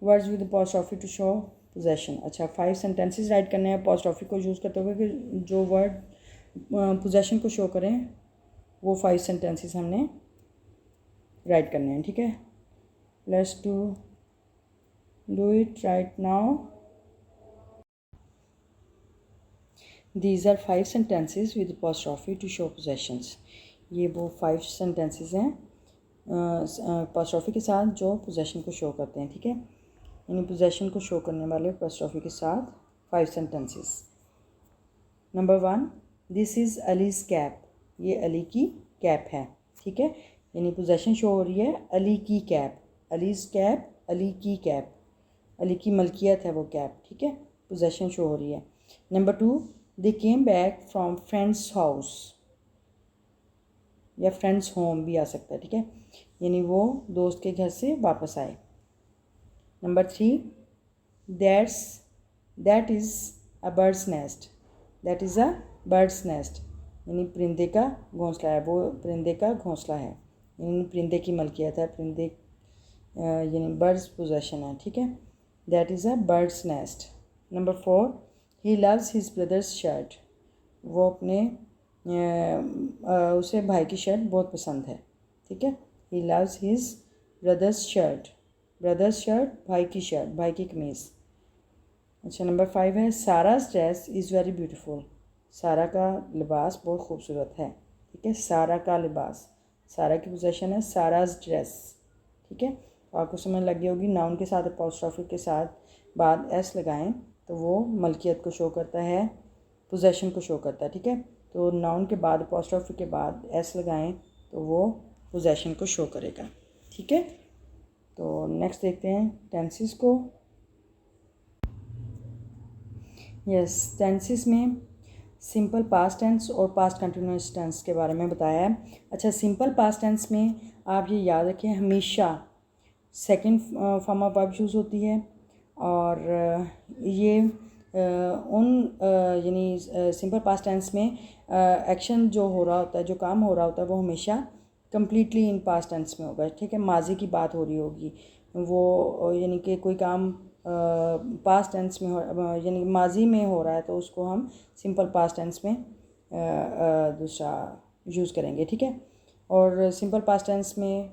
[SPEAKER 1] words with apostrophe to show possession. अच्छा, 5 सेंटेंसेस राइट करने हैं अपॉस्ट्रोफी को यूज़ करते हुए कि जो वर्ड पोजेशन को शो करें वो 5 सेंटेंसेस हमने राइट करने हैं, ठीक है। Let's do it right now. These are 5 sentences with apostrophe to show possessions। ये वो 5 sentences हैं apostrophe के साथ जो possession को show करते हैं, ठीक है। यानी possession को show करने वाले apostrophe के साथ 5 sentences। Number 1, this is Ali's cap. ये अली की कैप है, ठीक है। यानी possession show हो रही है अली की कैप, अलीज़ कैप, अली की कैप, अली की मलकियत है वो कैप, ठीक है। possession show हो रही है। Number 2, they came back from friends house, या फ्रेंड्स होम भी आ सकता है, ठीक है, यानी वो दोस्त के घर से वापस आए। Number 3, that is a bird's nest, that is a bird's nest, यानी परिंदे का घोंसला है, वो परिंदे का घोंसला है, यानी परिंदे की मलकियत है, परिंदे यानी बर्ड्स पोजेशन है, ठीक है। That is a bird's nest. Number 4, he loves his brothers shirt, वो अपने उसे भाई की शर्ट बहुत पसंद है, ठीक है। He loves his brothers shirt, भाई की शर्ट, भाई की कमीज़। अच्छा, नंबर 5 है साराज ड्रेस इज़ वेरी ब्यूटीफुल, सारा का लिबास बहुत खूबसूरत है, ठीक है। सारा का लिबास, सारा की पोजेशन है साराज ड्रेस, ठीक है। आपको समझ लग गई होगी। नाउन के साथ अपॉस्ट्रोफी के साथ बाद एस लगाएं तो वो मलकियत को शो करता है, पोजेशन को शो करता है, ठीक है। तो नाउन के बाद अपॉस्ट्रोफी के बाद एस लगाएं तो वो पोजेशन को शो करेगा, ठीक है। तो नेक्स्ट देखते हैं टेंसेस को। यस, टेंसेस में सिंपल पास्ट टेंस और पास्ट कंटिन्यूअस टेंस के बारे में बताया है। अच्छा, सिंपल पास्ट टेंस में आप ये याद रखें हमेशा second form of verb use होती है, और ये यानी सिंपल पास्ट टेंस में एक्शन जो हो रहा होता है, जो काम हो रहा होता है वो हमेशा कम्प्लीटली इन पास्ट टेंस में होगा, ठीक है। माजी की बात हो रही होगी वो, यानी कि कोई काम पास्ट टेंस में यानी माजी में हो रहा है तो उसको हम सिंपल पास्ट टेंस में दूसरा यूज़ करेंगे, ठीक है। और सिंपल पास्ट टेंस में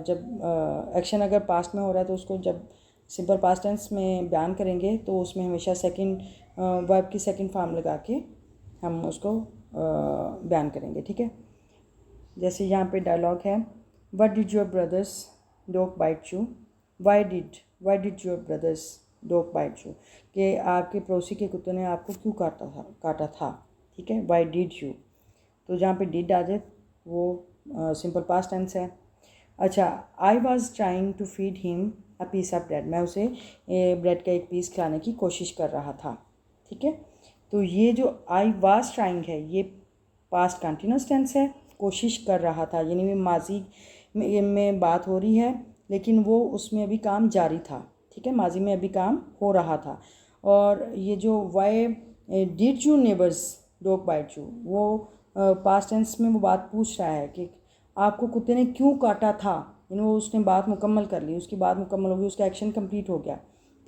[SPEAKER 1] जब एक्शन अगर पास्ट में हो रहा है तो उसको जब सिंपल पास्ट टेंस में बयान करेंगे तो उसमें हमेशा सेकंड वर्ब की सेकंड फॉर्म लगा के हम उसको बयान करेंगे, ठीक है। जैसे यहाँ पे डायलॉग है, what did your brother's dog bite you, why did your brother's dog bite you, कि आपके पड़ोसी के कुत्ते ने आपको क्यों काटा था, ठीक है। वाई डिड यू, तो जहाँ पे डिड आ जाए वो सिंपल पास्ट टेंस है। अच्छा, I was trying to feed him a piece of bread, मैं उसे ब्रेड का एक पीस खिलाने की कोशिश कर रहा था, ठीक है। तो ये जो आई वॉज ट्राइंग है ये पास्ट कंटिन्यूअस टेंस है, कोशिश कर रहा था, यानी माजी में बात हो रही है लेकिन वो उसमें अभी काम जारी था, ठीक है, माजी में अभी काम हो रहा था। और ये जो why did you neighbour's dog bite you, वो पास्ट टेंस में वो बात पूछ रहा है कि आपको कुत्ते ने क्यों काटा था, यानी वो उसने बात मुकम्मल कर ली, उसकी बात मुकम्मल हो गई, उसका एक्शन कंप्लीट हो गया,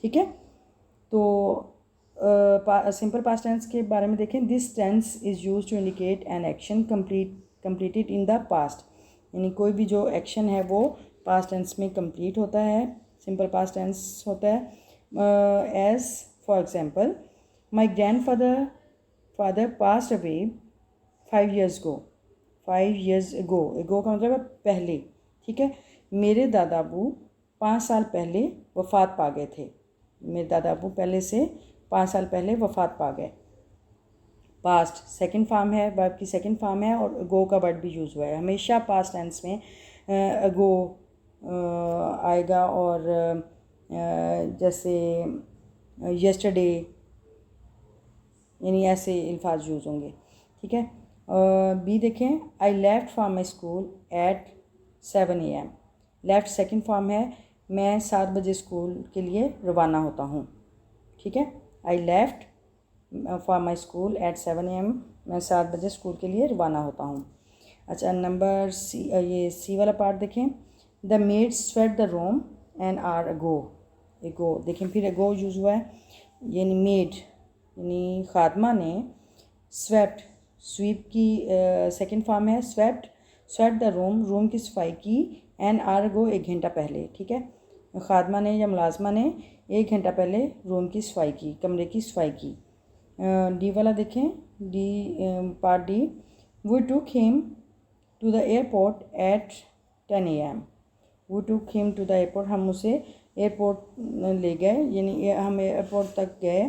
[SPEAKER 1] ठीक है। तो सिंपल पास्ट टेंस के बारे में देखें, this tense is use to indicate an action completed in the past, यानी कोई भी जो एक्शन है वो पास्ट टेंस में कंप्लीट होता है, सिंपल पास्ट टेंस होता है। As for example, my grandfather passed away 5 years ago, 5 years ago, ago का मतलब है पहले, ठीक है। मेरे दादा अबू 5 साल पहले वफ़ात पा गए थे। मेरे दादा अबू पहले से 5 साल पहले वफ़ात पा गए। पास्ट सेकंड फॉर्म है, वर्ब की सेकंड फॉर्म है और अगो का वर्ड भी यूज़ हुआ है। हमेशा पास्ट टेंस में अगो आएगा और जैसे यस्टरडे यानी ऐसे अल्फाज यूज़ होंगे, ठीक है। बी देखें, I left from my school eight 7 AM। Left second form है, मैं 7 बजे स्कूल के लिए रवाना होता हूँ, ठीक है। I left from my school eight 7 AM, मैं 7 बजे स्कूल के लिए रवाना होता हूँ। अच्छा, नंबर सी, ये सी वाला पार्ट देखें, the maid swept the room an hour ago. Ago देखें, फिर अगो यूज़ हुआ है, यानी मेड यानी खादमा ने स्वेप्ट, स्वीप की सेकंड फॉर्म है swept, sweat the room, room की सफाई की, एन आर अगो 1 घंटा पहले, ठीक है। खादमा ने या मुलाजमा ने 1 घंटा पहले रूम की सफाई की, कमरे की सफाई की। डी वाला देखें, D part D, we took him to the airport at 10 AM। We took him to the airport, हम उसे एयरपोर्ट ले गए, यानी हम एयरपोर्ट तक गए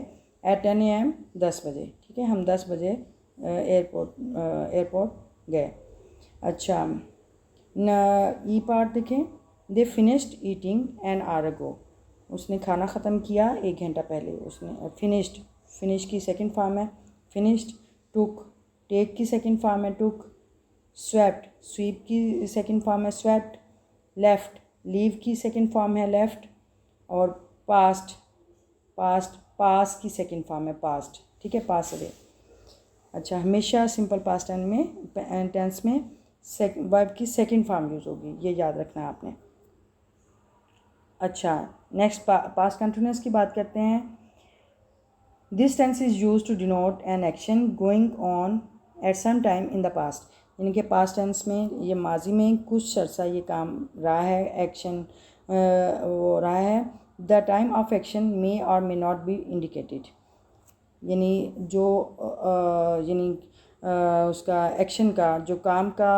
[SPEAKER 1] एट 10 AM 10 बजे, ठीक है। हम 10 बजे एयरपोर्ट गए। अच्छा, न ई पार्ट देखें, they finished eating an hour ago. उसने खाना ख़त्म किया 1 घंटा पहले। उसने फिनिश्ड, फिनिश की सेकंड फॉर्म है फिनिश्ड। टुक, टेक की सेकंड फॉर्म है टुक। स्वेप्ट, स्वीप की सेकंड फॉर्म है स्वेप्ट। लेफ्ट, लीव की सेकंड फॉर्म है लेफ्ट। और पास्ट, पास की सेकंड फॉर्म है पास्ट, ठीक है, पास अवे। अच्छा, हमेशा सिंपल पास्ट टेंस में वर्ब की सेकंड फॉर्म यूज़ होगी, ये याद रखना है आपने। अच्छा, नेक्स्ट पास्ट कंटिन्यूअस की बात करते हैं। This tense is use to denote an action going on at some time in the past, यानी कि पास्ट टेंस में ये माजी में कुछ अर्सा ये काम रहा है, एक्शन वो रहा है। द टाइम ऑफ एक्शन मे और मे नॉट बी इंडिकेटेड, यानी जो यानी उसका एक्शन का जो काम का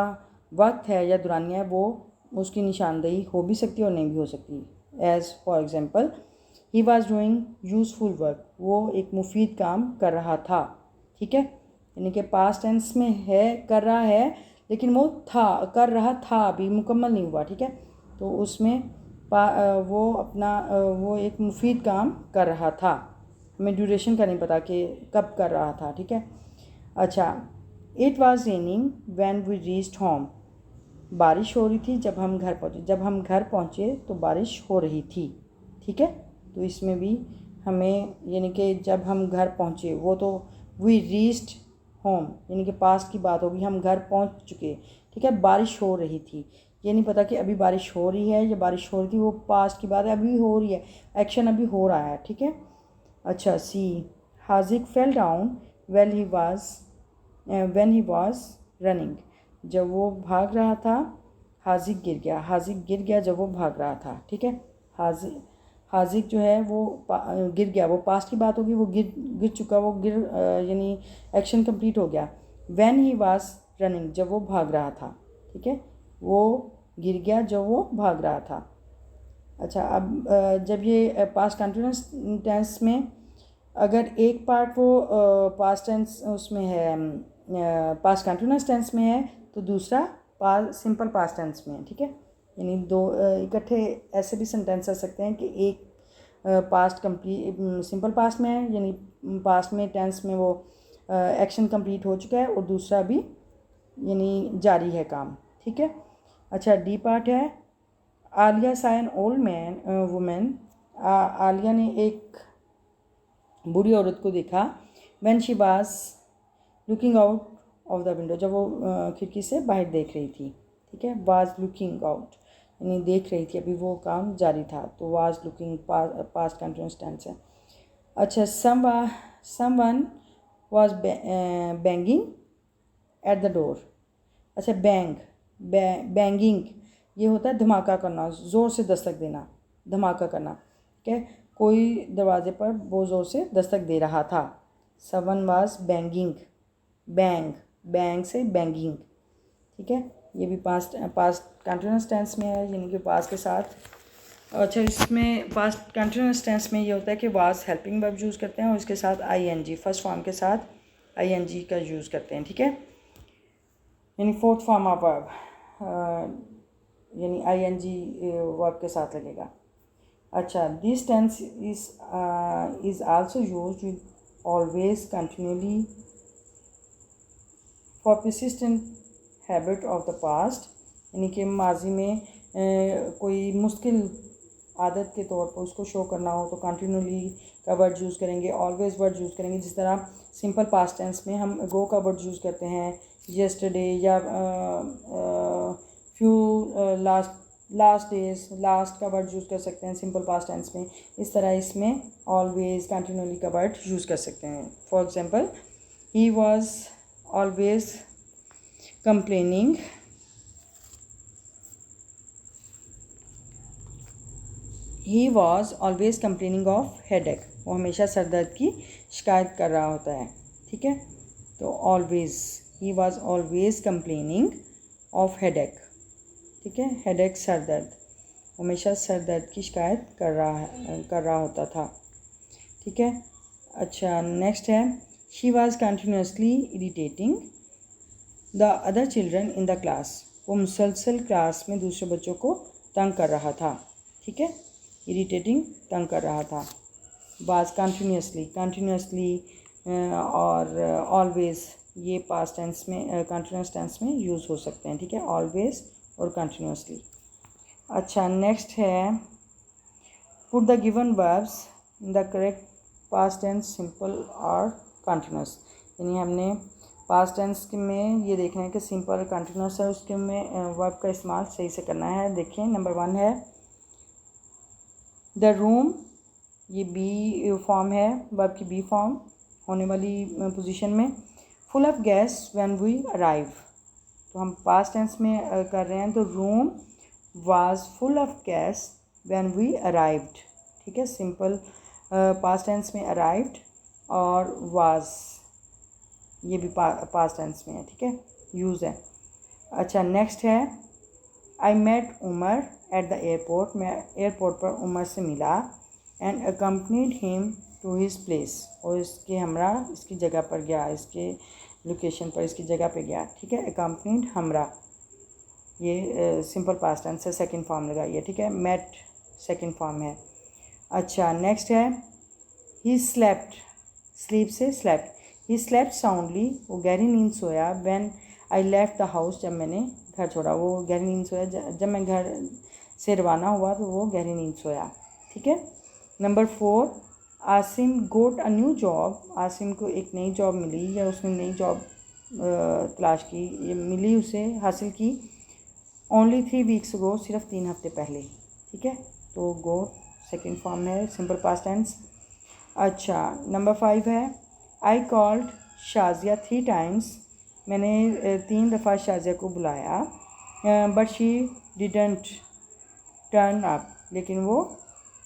[SPEAKER 1] वक्त है या दुरानिया है वो उसकी निशानदेही हो भी सकती है और नहीं भी हो सकती। As for example, he was doing useful work, वो एक मुफीद काम कर रहा था, ठीक है। यानी कि पास्ट टेंस में है, कर रहा है, लेकिन वो था, कर रहा था, अभी मुकम्मल नहीं हुआ, ठीक है। तो उसमें वो अपना वो एक मुफीद काम कर रहा था। हमें ड्यूरेशन का नहीं पता कि कब कर रहा था, ठीक है। अच्छा, it was raining when we reached home. बारिश हो रही थी जब हम घर पहुँचे। जब हम घर पहुँचे तो बारिश हो रही थी, ठीक है। तो इसमें भी हमें यानी कि जब हम घर पहुँचे, वो तो वी रीच्ड होम यानी कि पास्ट की बात होगी, हम घर पहुँच चुके, ठीक है। बारिश हो रही थी, ये नहीं पता कि अभी बारिश हो रही है या बारिश हो रही थी, वो पास्ट की बात है, अभी हो रही है, एक्शन अभी हो रहा है, ठीक है। अच्छा, C, Haziq fell down well he was when he was running. जब वो भाग रहा था, हाजिक गिर गया, हाजिक गिर गया जब वो भाग रहा था, ठीक है। हाजिक जो है वो गिर गया, वो पास्ट की बात होगी, वो गिर चुका, वो यानी एक्शन कंप्लीट हो गया। व्हेन ही वाज रनिंग, जब वो भाग रहा था, ठीक है। वो गिर गया जब वो भाग रहा था। अच्छा, अब जब ये पास्ट कंटिन्यूअस टेंस में अगर एक पार्ट वो पास्ट टेंस उसमें है, पास्ट कंटिन्यूअस टेंस में है, तो दूसरा सिंपल पास्ट टेंस में है, ठीक है। यानी दो इकट्ठे ऐसे भी सेंटेंस आ सकते हैं कि एक पास्ट कंप्लीट सिंपल पास्ट में है, यानी पास्ट में टेंस में वो एक्शन कंप्लीट हो चुका है, और दूसरा भी यानी जारी है काम, ठीक है। अच्छा, डी पार्ट है, आलिया सा an old man women. Alia ने एक बूढ़ी औरत को देखा। When she was looking out of the window, जब वो खिड़की से बाहर देख रही थी, ठीक है। वाज लुकिंग आउट यानी देख रही थी, अभी वो काम जारी था, तो was looking past continuous tense है। अच्छा, someone was banging at the door. अच्छा, बैंगिंग ये होता है धमाका करना, ज़ोर से दस्तक देना, धमाका करना, ठीक है। कोई दरवाजे पर बहुत ज़ोर से दस्तक दे रहा था। समवन वाज बैंगिंग, बैंग से बैंगिंग, ठीक है। ये भी पास्ट कंटिन्यूस टेंस में है, यानी कि पास्ट के साथ। अच्छा, इसमें पास्ट कंटिन्यूस टेंस में ये होता है कि वाज हेल्पिंग वर्ब यूज़ करते हैं और इसके साथ आईएनजी, फर्स्ट फॉर्म के साथ आईएनजी का यूज़ करते हैं, ठीक है। यानी फोर्थ फॉर्म ऑफ वर्ब यानी आईएनजी वर्ब के साथ लगेगा। अच्छा, this tense is also used with always, continuously, for persistent habit of the past, यानी कि माजी में कोई मुश्किल आदत के तौर पर उसको शो करना हो तो कंटिन्यूली का वर्ड यूज़ करेंगे, ऑलवेज वर्ड यूज़ करेंगे। जिस तरह सिंपल पास्ट टेंस में हम गो का वर्ड यूज़ करते हैं, येस्टरडे या फ्यू लास्ट डेज, लास्ट का वर्ड यूज़ कर सकते हैं सिंपल पास्ट टेंस में। इस तरह इसमें ऑलवेज, कंटिन्यूली का वर्ड यूज़ कर सकते हैं। For example, he was always complaining, he was always complaining of headache, वो हमेशा सर दर्द की शिकायत कर रहा होता है, ठीक है। तो always, he was always complaining of headache, ठीक है। हेडेक सर दर्द, हमेशा सर दर्द की शिकायत कर रहा होता था, ठीक है। अच्छा, नेक्स्ट है, she was continuously irritating the other children in the class, वो मुसलसल क्लास में दूसरे बच्चों को तंग कर रहा था, ठीक है। इरिटेटिंग, तंग कर रहा था। वाज कंटिन्यूसली और ऑलवेज, ये पास्ट टेंस में कंटिन्यूस टेंस में यूज़ हो सकते हैं, ठीक है, ऑलवेज और कंटिन्यूसली। अच्छा, नेक्स्ट है, put the given verbs in the correct past tense, simple और कंटिन्यूस, यानी हमने पास्ट टेंस में ये देखना है कि सिंपल और कंटिन्यूस है, उसके में वर्ब का इस्तेमाल सही से करना है। देखिए, नंबर 1 है द रूम, ये बी फॉर्म है, वर्ब की बी फॉर्म होने वाली पोजीशन में। Full of guest when we arrive, तो हम पास्ट टेंस में कर रहे हैं, तो room was full of guest when we arrived, ठीक है। सिंपल पास्ट टेंस में अराइव्ड और वाज, ये भी पास्ट टेंस में है, ठीक है, यूज़ है। अच्छा, नेक्स्ट है, I met Umar at the airport, मैं एयरपोर्ट पर उमर से मिला। And accompanied him to his place, और इसकी जगह पर गया, इसके लोकेशन पर, इसकी जगह पे गया, ठीक है। अकम्पनीड हमरा, ये सिंपल पास्ट टेंस है, सेकंड फॉर्म लगाइए, ठीक है। मेट सेकंड फॉर्म है। अच्छा, नेक्स्ट है, ही स्लेप्ट, स्लीप से स्लेप्ट, ही स्लेप्ट साउंडली, वो गहरी नींद सोया। When I left the house, जब मैंने घर छोड़ा, वो गहरी नींद सोया, जब मैं घर से रवाना हुआ तो वो गहरी नींद सोया, ठीक है। Number 4, Asim got a new job, Asim को एक नई जॉब मिली या उसने नई जॉब तलाश की, ये मिली, उसे हासिल की। ओनली 3 वीक्स गो, सिर्फ 3 हफ्ते पहले, ठीक है। तो गो सेकेंड फॉर्म है, सिंपल पास्ट टेंस। अच्छा, नंबर 5 है, आई कॉल्ड शाजिया 3 टाइम्स, मैंने 3 दफ़ा शाजिया को बुलाया। But she didn't turn up, लेकिन वो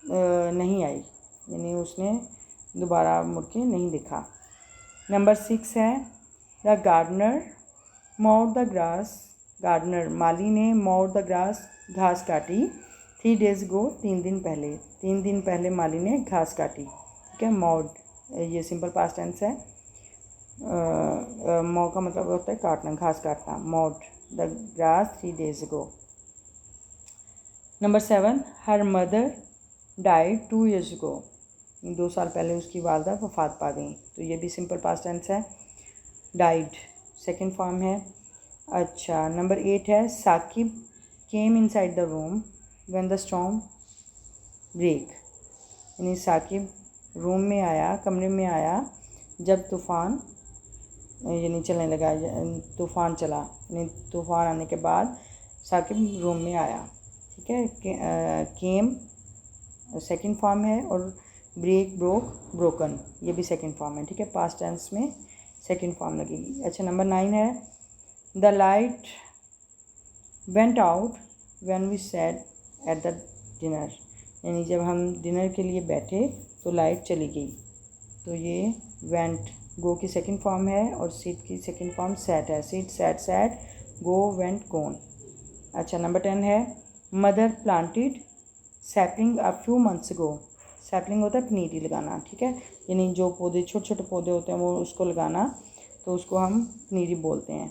[SPEAKER 1] नहीं आई, यानी उसने दोबारा मुड़ के नहीं दिखा। नंबर 6 है, the gardener mowed the grass, gardener माली ने मॉड द ग्रास, घास काटी। 3 days गो, 3 दिन पहले, 3 दिन पहले माली ने घास काटी, ठीक है। मॉड, ये सिंपल पास्ट टेंस है। मॉ का मतलब होता है काटना, घास काटना। Mod the grass 3 days go. Number 7, her mother died 2 years गो, 2 साल पहले उसकी वालदा वफ़ात पा गई, तो ये भी सिंपल पास्ट टेंस है। डाइड सेकंड फॉर्म है। अच्छा, नंबर 8 है, Saqib came inside the room when the storm break, यानी साकिब रूम में आया, कमरे में आया जब तूफ़ान यानी चलने लगा, तूफ़ान चला, यानी तूफ़ान आने के बाद साकिब रूम में आया, ठीक है। केम सेकंड फॉर्म है और ब्रेक, ब्रोक, ब्रोकन, ये भी सेकंड फॉर्म है, ठीक है। पास्ट टेंस में सेकंड फॉर्म लगेगी। अच्छा, नंबर 9 है, the light went out when we sat at the dinner, यानी जब हम डिनर के लिए बैठे तो लाइट चली गई, तो ये वेंट गो की सेकंड फॉर्म है और सीट की सेकंड फॉर्म सैट है। Seat, sat, sat, go, went, gone। अच्छा, नंबर 10 है mother planted sapling a few months ago. Sapling होता है पनीरी लगाना, ठीक है, यानी जो पौधे छोटे छोटे पौधे होते हैं वो उसको लगाना, तो उसको हम पनीरी बोलते हैं।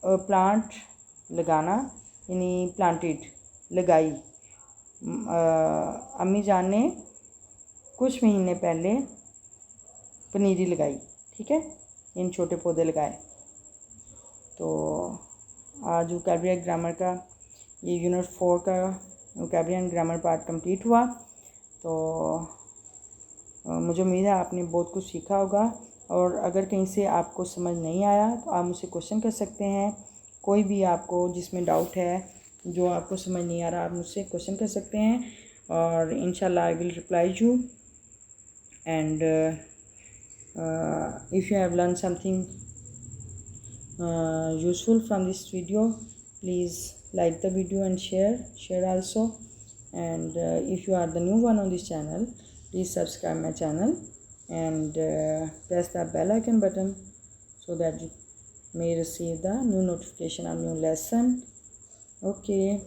[SPEAKER 1] प्लांट लगाना यानी प्लांटेड लगाई। अम्मी जान ने कुछ महीने पहले पनीरी लगाई, ठीक है, इन छोटे पौधे लगाए। तो आज वोकैबुलरी ग्रामर का ये यूनिट 4 का वोकैबुलरी ग्रामर पार्ट कंप्लीट हुआ। तो मुझे उम्मीद है आपने बहुत कुछ सीखा होगा, और अगर कहीं से आपको समझ नहीं आया तो आप मुझसे क्वेश्चन कर सकते हैं। कोई भी आपको जिसमें डाउट है, जो आपको समझ नहीं आ रहा, आप मुझसे क्वेश्चन कर सकते हैं, और इंशाल्लाह I will reply you. And if you have learned something useful from this video, please like the video and share also. And if you are the new one on this channel, please subscribe my channel and press the bell icon button so that you may receive the new notification on new lesson. Okay,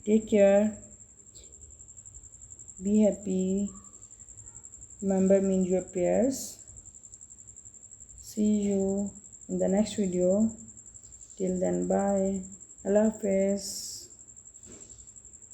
[SPEAKER 1] take care, be happy, remember me in your prayers. See you in the next video. Till then, bye. Allah Hafiz.